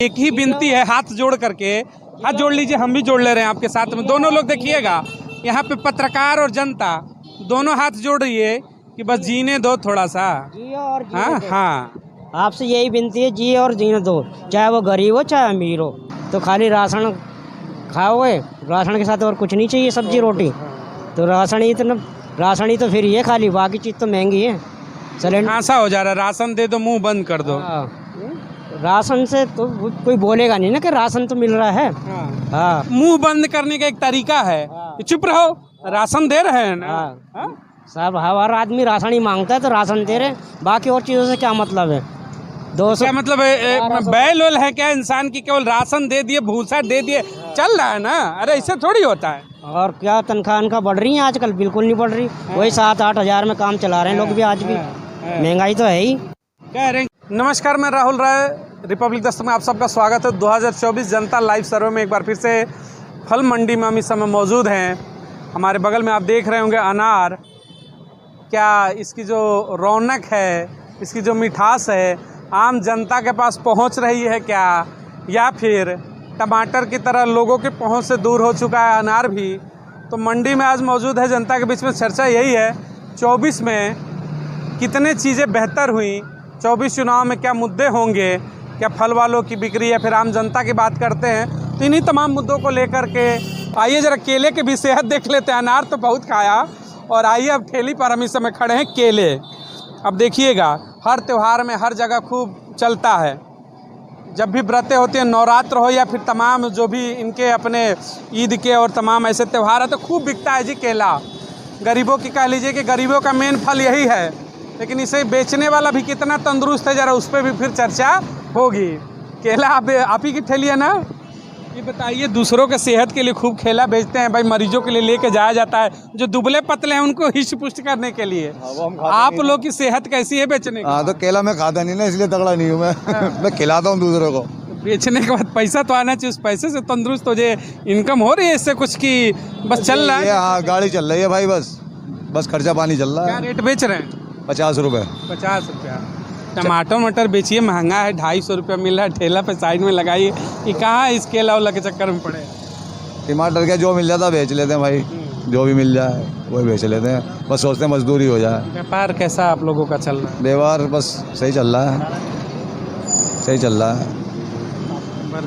एक ही विनती है, हाथ जोड़ करके, हाथ जोड़ लीजिए, हम भी जोड़ ले रहे हैं आपके साथ में। दोनों लोग देखिएगा, यहाँ पे पत्रकार और जनता दोनों हाथ जोड़ रही है कि बस जीने दो थोड़ा सा। जिए और जीने हाँ दो। हाँ, आपसे यही विनती है, जिए और जीने दो, चाहे वो गरीब हो चाहे अमीर हो। तो खाली राशन खाओगे, राशन के साथ और कुछ नहीं चाहिए, सब्जी रोटी। तो राशन ही तो फिर ये खाली, बाकी चीज़ तो महंगी है। सिलेंडर हाँसा हो जा रहा है, राशन दे दो मुंह बंद कर दो। राशन से तो कोई बोलेगा नहीं ना कि राशन तो मिल रहा है। हाँ मुंह बंद करने का एक तरीका है कि चुप रहो, राशन दे रहे हैं ना। हाँ? सब हर आदमी राशन ही मांगता है, तो राशन दे रहे, बाकी और चीज़ों से क्या मतलब है। 200 क्या मतलब है, बैल वैल है क्या इंसान की? केवल राशन दे दिए, भूसा दे दिए, चल रहा है ना। अरे ऐसे थोड़ी होता है। और क्या तनख्वाह इनका बढ़ रही है आजकल? बिल्कुल नहीं बढ़ रही। वही 7-8 हज़ार में काम चला रहे हैं लोग भी आज भी। महंगाई तो है ही। कह रहे हैं। नमस्कार, मैं राहुल राय, रिपब्लिक दस्तक में आप सबका स्वागत है। 2024 जनता लाइव सर्वे में एक बार फिर से फल मंडी में हम इस समय मौजूद हैं। हमारे बगल में आप देख रहे होंगे अनार। क्या इसकी जो रौनक है, इसकी जो मिठास है, आम जनता के पास पहुंच रही है क्या, या फिर टमाटर की तरह लोगों के पहुंच से दूर हो चुका है अनार भी? तो मंडी में आज मौजूद है, जनता के बीच में चर्चा यही है 24 में कितने चीज़ें बेहतर हुई, 24 चुनाव में क्या मुद्दे होंगे, क्या फल वालों की बिक्री या फिर आम जनता की बात करते हैं। तो इन्हीं तमाम मुद्दों को लेकर के आइए जरा केले की भी सेहत देख लेते हैं। अनार तो बहुत खाया, और आइए अब ठेली पर हम इस समय खड़े हैं केले। अब देखिएगा, हर त्यौहार में हर जगह खूब चलता है। जब भी व्रतें होती हैं, नवरात्र हो या फिर तमाम जो भी इनके अपने ईद के और तमाम ऐसे त्यौहार है, तो खूब बिकता है जी केला। गरीबों की कह लीजिए कि गरीबों का मेन फल यही है, लेकिन इसे बेचने वाला भी कितना तंदुरुस्त है, ज़रा उस पर भी फिर चर्चा होगी। केला आप ही की ठेली है ना? ये बताइए, दूसरों के सेहत के लिए खूब केला बेचते हैं भाई, मरीजों के लिए लेके जाया जाता है, जो दुबले पतले हैं उनको हिष्ट पुष्ट करने के लिए। आप लोग की सेहत कैसी है बेचने की? हाँ, तो केला मैं खाता नहीं ना, इसलिए तगड़ा नहीं हूँ मैं। मैं खिलाता हूँ दूसरों को। बेचने के बाद पैसा तो आना चाहिए, उस पैसे से तंदुरुस्त हो जाए, इनकम हो रही है इससे कुछ की बस चल रहा है। हाँ, गाड़ी चल रही है भाई, बस खर्चा पानी चल रहा क्या है। रेट बेच रहे हैं? 50 रुपये। 50 रुपया। टमाटर मटर बेचिए, महंगा है, 250 रुपया मिल रहा है ठेला पे, साइड में लगाइए। कि कहाँ इस केला वाला के चक्कर में पड़े। टमाटर क्या जो मिल जाता बेच लेते हैं भाई, जो भी मिल जाए वही बेच लेते हैं। बस सोचते हैं मजदूरी हो जाए। व्यापार कैसा आप लोगों का चल रहा है? व्यवहार बस सही चल रहा है, सही चल रहा है।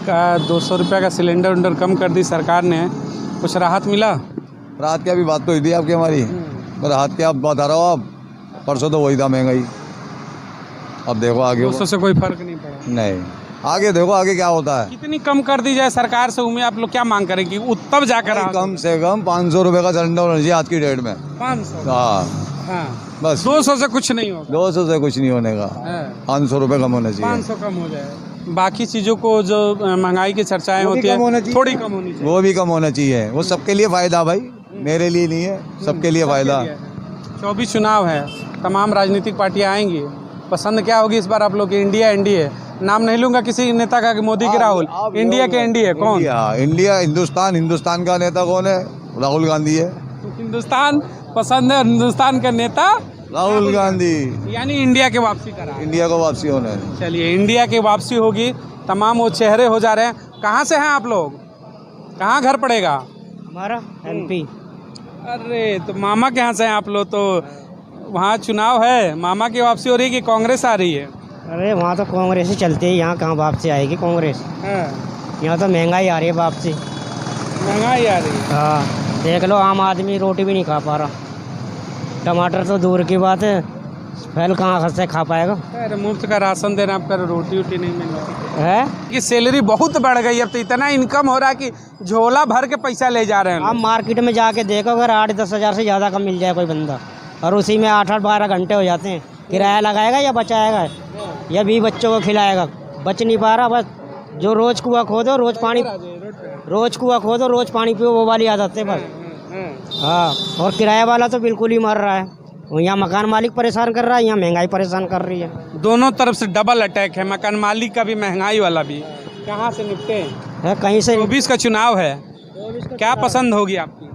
का 200 रुपया का सिलेंडर उंडर कम कर दी सरकार ने, कुछ राहत मिला? रात की अभी बात तो हुई थी आपकी हमारी, रात की आप बता रहा हो। आप परसों तो वही था महंगाई। अब देखो आगे 200 से कोई फर्क नहीं पड़ा। नहीं, आगे देखो आगे क्या होता है। कितनी कम कर दी जाए सरकार से? उम्मीद आप लोग क्या मांग करेंगे तब जाकर? कम से कम 500 रुपये का सिलेंडर होना चाहिए आज की डेट में। 500? हाँ, बस 200 से कुछ नहीं होगा। 200 से कुछ नहीं होने का, 500 रुपये कम होना चाहिए। 500 कम हो जाए, बाकी चीज़ों को जो महंगाई की चर्चाएं होती है थोड़ी कम होनी चाहिए। वो भी कम होना चाहिए, वो सबके लिए फ़ायदा भाई, मेरे लिए नहीं है, सबके लिए फ़ायदा। 24 चुनाव है, तमाम राजनीतिक पार्टियां आएंगी। पसंद क्या होगी इस बार आप लोग की? India NDA? नाम नहीं लूंगा किसी नेता का कि मोदी की राहुल, इंडिया के एनडीए कौन? इंडिया, हिंदुस्तान का नेता कौन है? राहुल गांधी है। हिंदुस्तान पसंद है, और हिंदुस्तान का नेता राहुल गांधी, यानी इंडिया के वापसी करा। इंडिया को वापसी होना है। चलिए, इंडिया की वापसी होगी, तमाम वो चेहरे हो जा रहे हैं। कहाँ से हैं आप लोग? कहाँ घर पड़ेगा? हमारा एमपी। अरे तो मामा के यहाँ से हैं आप लोग, तो वहाँ चुनाव है, मामा की वापसी हो रही है कि कांग्रेस आ रही है? अरे वहाँ तो कांग्रेस ही चलती है, यहाँ कहाँ वापसी आएगी कांग्रेस? यहाँ तो महंगाई आ रही है वापसी। महंगाई आ रही है? हाँ, देख लो, आम आदमी रोटी भी नहीं खा पा रहा। टमाटर तो दूर की बात है, फल कहाँ से खा पाएगा? अरे मुफ्त का राशन देना, आपका रोटी वोटी नहीं मिल रही है कि सैलरी बहुत बढ़ गई, अब तो इतना इनकम हो रहा है कि झोला भर के पैसा ले जा रहे हैं। आप मार्केट में जाके देखो, अगर 8-10 हज़ार से ज़्यादा का मिल जाए कोई बंदा, और उसी में 8-12 घंटे हो जाते हैं, किराया लगाएगा या बचाएगा या 20 बच्चों को खिलाएगा? बच नहीं पा रहा। बस जो रोज़ कुआं खोदो, रोज़ कुआं खोदो, रोज़ पानी पियो, वो वाली आदत है बस। हाँ, और किराया वाला तो बिल्कुल ही मर रहा है। यहाँ मकान मालिक परेशान कर रहा है, यहाँ महंगाई परेशान कर रही है। दोनों तरफ से डबल अटैक है, मकान मालिक का भी, महंगाई वाला भी। कहाँ से निपटे है कहीं से? 24 का चुनाव है, क्या पसंद होगी आपकी?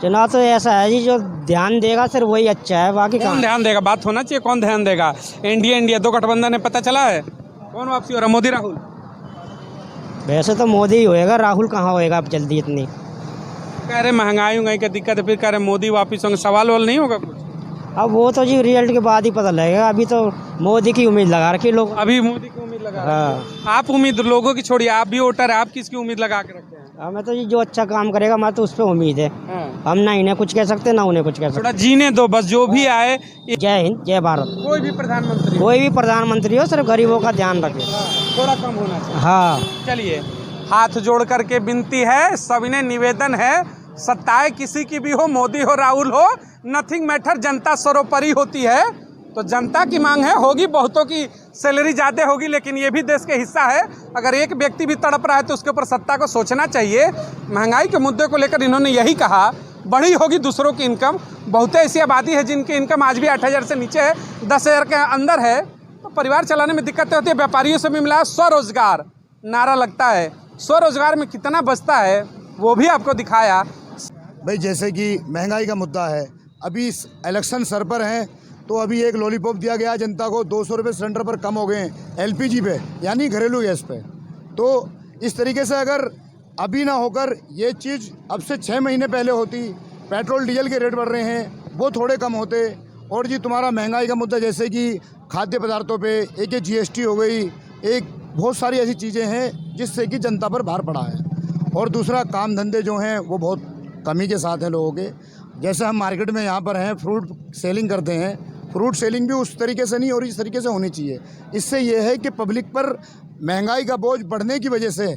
चुनाव तो ऐसा है जी, जो ध्यान देगा सिर्फ वही अच्छा है, बाकी कौन ध्यान देगा? बात होना चाहिए, कौन ध्यान देगा? इंडिया दो गठबंधन है, पता चला है कौन वापसी हो रहा? मोदी राहुल? वैसे तो मोदी ही होएगा, राहुल कहाँ होएगा अब जल्दी इतनी। कह रहे महंगाई उंगाई का दिक्कत है, फिर कह रहे मोदी वापिस होंगे, सवाल वाल नहीं होगा कुछ? अब वो तो जी रिजल्ट के बाद ही पता लगेगा, अभी तो मोदी की उम्मीद लगा रखी लोग। अभी मोदी की उम्मीद लगा रहे हाँ। हैं। आप उम्मीद लोगों की छोड़िए, आप भी वोटर है, आप किसकी उम्मीद लगा के रखते हैं? हमें तो जी जो अच्छा काम करेगा हमारे तो उस पर उम्मीद है। हाँ। हम ना इन्हें कुछ कह सकते ना उन्हें कुछ कह थोड़ा जीने दो बस, जो भी आए। जय हिंद जय भारत। कोई भी प्रधानमंत्री, कोई भी प्रधानमंत्री हो, सिर्फ गरीबों का ध्यान रखे। थोड़ा कम होना चाहिए। हाँ। चलिए, हाथ जोड़ करके विनती है, सविनय निवेदन है, सत्ताएं किसी की भी हो, मोदी हो राहुल हो, नथिंग मैटर, जनता सर्वोपरि होती है। तो जनता की मांग है, होगी बहुतों की सैलरी ज़्यादा होगी, लेकिन ये भी देश के हिस्सा है। अगर एक व्यक्ति भी तड़प रहा है तो उसके ऊपर सत्ता को सोचना चाहिए। महंगाई के मुद्दे को लेकर इन्होंने यही कहा, बढ़ी होगी दूसरों की इनकम। बहुत ऐसी आबादी है जिनकी इनकम आज भी 8,000 से नीचे है, 10,000 के अंदर है, तो परिवार चलाने में दिक्कतें होती है। व्यापारियों से भी मिला स्वरोजगार नारा लगता है, स्वरोजगार में कितना बचता है वो भी आपको दिखाया। भाई जैसे कि महंगाई का मुद्दा है, अभी इलेक्शन सर पर हैं, तो अभी एक लॉलीपॉप दिया गया है जनता को, 200 रुपये सिलेंडर पर कम हो गए हैं LPG पे, यानी घरेलू गैस पे। तो इस तरीके से अगर अभी ना होकर ये चीज़ अब से 6 महीने पहले होती, पेट्रोल डीजल के रेट बढ़ रहे हैं वो थोड़े कम होते। और जी तुम्हारा महंगाई का मुद्दा जैसे कि खाद्य पदार्थों पे एक GST हो गई, एक बहुत सारी ऐसी चीज़ें हैं जिससे कि जनता पर भार पड़ा है। और दूसरा काम धंधे जो हैं वो बहुत कमी के साथ हैं लोगों के। जैसे हम मार्केट में यहाँ पर हैं, फ्रूट सेलिंग करते हैं, फ्रूट सेलिंग भी उस तरीके से नहीं हो रही, इस तरीके से होनी चाहिए। इससे ये है कि पब्लिक पर महंगाई का बोझ बढ़ने की वजह से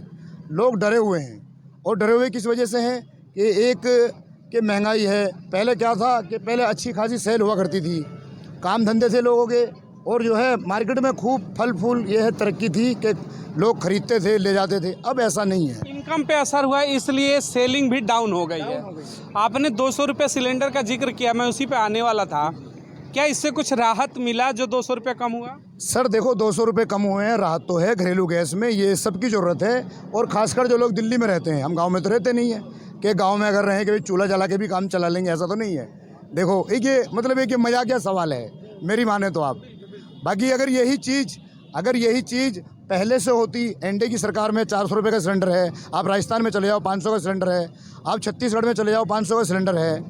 लोग डरे हुए हैं। और डरे हुए किस वजह से हैं कि एक कि महंगाई है, पहले क्या था कि पहले अच्छी खासी सेल हुआ करती थी, काम धंधे थे लोगों के, और जो है मार्केट में खूब फल फूल ये है तरक्की थी कि लोग खरीदते थे, ले जाते थे। अब ऐसा नहीं है, इनकम पे असर हुआ है, इसलिए सेलिंग भी डाउन हो गई है। आपने 200 रुपये सिलेंडर का जिक्र किया, मैं उसी पे आने वाला था। क्या इससे कुछ राहत मिला जो 200 रुपये कम हुआ? सर देखो 200 रुपये कम हुए हैं, राहत तो है घरेलू गैस में, ये सबकी ज़रूरत है। और ख़ासकर जो लोग दिल्ली में रहते हैं, हम गांव में तो रहते नहीं हैं कि गांव में अगर रहें कि भाई चूल्हा जला के भी काम चला लेंगे, ऐसा तो नहीं है। देखो एक ये मतलब एक ये मजाकिया सवाल है मेरी माने तो आप। बाकी अगर यही चीज़ पहले से होती, एनडीए की सरकार में 400 रुपये का सिलेंडर है, आप राजस्थान में चले जाओ 500 का सिलेंडर है, आप छत्तीसगढ़ में चले जाओ 500 का सिलेंडर है,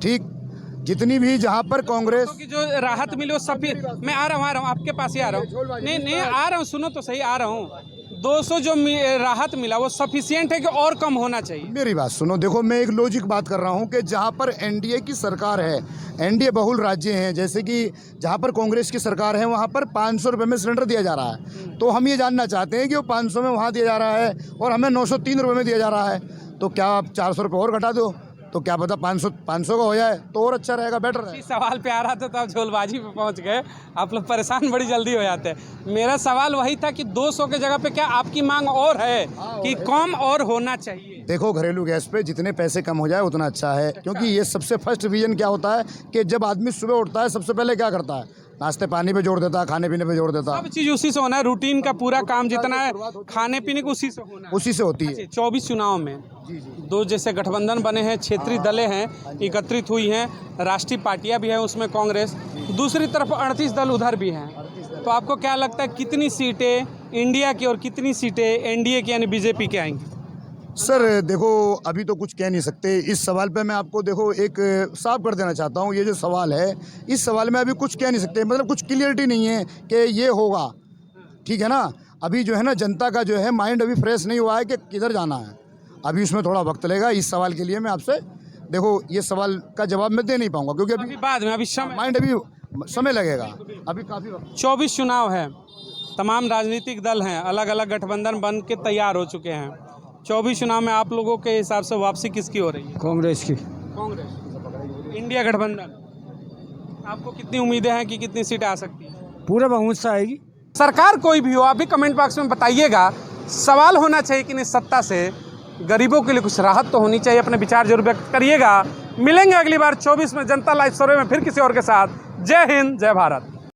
ठीक। जितनी भी जहाँ पर कांग्रेस की जो राहत मिली वो सब, मैं आ रहा हूँ आपके पास ही आ रहा हूँ। नहीं आ रहा हूँ, सुनो तो सही, आ रहा हूँ। 200 जो राहत मिला वो सफिशिएंट है कि और कम होना चाहिए? मेरी बात सुनो, देखो मैं एक लॉजिक बात कर रहा हूँ कि जहाँ पर एनडीए की सरकार है, एनडीए बहुल राज्य हैं, जैसे कि जहाँ पर कांग्रेस की सरकार है वहाँ पर 500 रुपये में सिलेंडर दिया जा रहा है। तो हम ये जानना चाहते हैं कि वो 500 में वहाँ दिया जा रहा है और हमें 903 रुपये में दिया जा रहा है, तो क्या आप 400 रुपये और घटा दो तो क्या पता 500 का हो जाए तो और अच्छा रहेगा, बेटर रहेगा। सवाल पे आ रहा था तो आप झोलबाजी पे पहुंच गए। आप लोग परेशान बड़ी जल्दी हो जाते हैं। मेरा सवाल वही था कि 200 के जगह पे क्या आपकी मांग और है कि कम और होना चाहिए? देखो घरेलू गैस पे जितने पैसे कम हो जाए उतना अच्छा है, क्योंकि ये सबसे फर्स्ट डिवीजन क्या होता है कि जब आदमी सुबह उठता है सबसे पहले क्या करता है, नाश्ते पानी पे जोड़ देता है, खाने पीने पे जोड़ देता है। सब चीज़ उसी से होना है, रूटीन का पूरा काम जितना है खाने पीने को उसी से होना है, उसी से होती है। 24 चुनाव में दो जैसे गठबंधन बने हैं, क्षेत्रीय दलें हैं, एकत्रित हुई हैं, राष्ट्रीय पार्टियां भी हैं, उसमें कांग्रेस, दूसरी तरफ 38 दल उधर भी हैं। तो आपको क्या लगता है कितनी सीटें इंडिया की और कितनी सीटें एनडीए की यानी बीजेपी के आएंगी? सर देखो अभी तो कुछ कह नहीं सकते इस सवाल पे। मैं आपको देखो एक साफ कर देना चाहता हूँ, ये जो सवाल है इस सवाल में अभी कुछ कह नहीं सकते, मतलब कुछ क्लियरिटी नहीं है कि ये होगा, ठीक है ना। अभी जो है ना जनता का जो है माइंड अभी फ्रेश नहीं हुआ है कि किधर जाना है, अभी उसमें थोड़ा वक्त लगेगा। इस सवाल के लिए मैं आपसे देखो ये सवाल का जवाब मैं दे नहीं पाऊँगा, क्योंकि अभी बाद में, अभी माइंड अभी समय लगेगा, अभी काफ़ी वक्त। 24 चुनाव है, तमाम राजनीतिक दल हैं, अलग अलग गठबंधन बन के तैयार हो चुके हैं। 24 चुनाव में आप लोगों के हिसाब से वापसी किसकी हो रही है? कांग्रेस की। कांग्रेस, इंडिया गठबंधन। आपको कितनी उम्मीदें हैं कि कितनी सीटें आ सकती हैं? पूरा बहुमत से आएगी। सरकार कोई भी हो, आप भी कमेंट बॉक्स में बताइएगा। सवाल होना चाहिए कि नहीं, सत्ता से गरीबों के लिए कुछ राहत तो होनी चाहिए। अपने विचार जरूर व्यक्त करिएगा। मिलेंगे अगली बार 24 में जनता लाइव सर्वे में फिर किसी और के साथ। जय हिंद, जय भारत।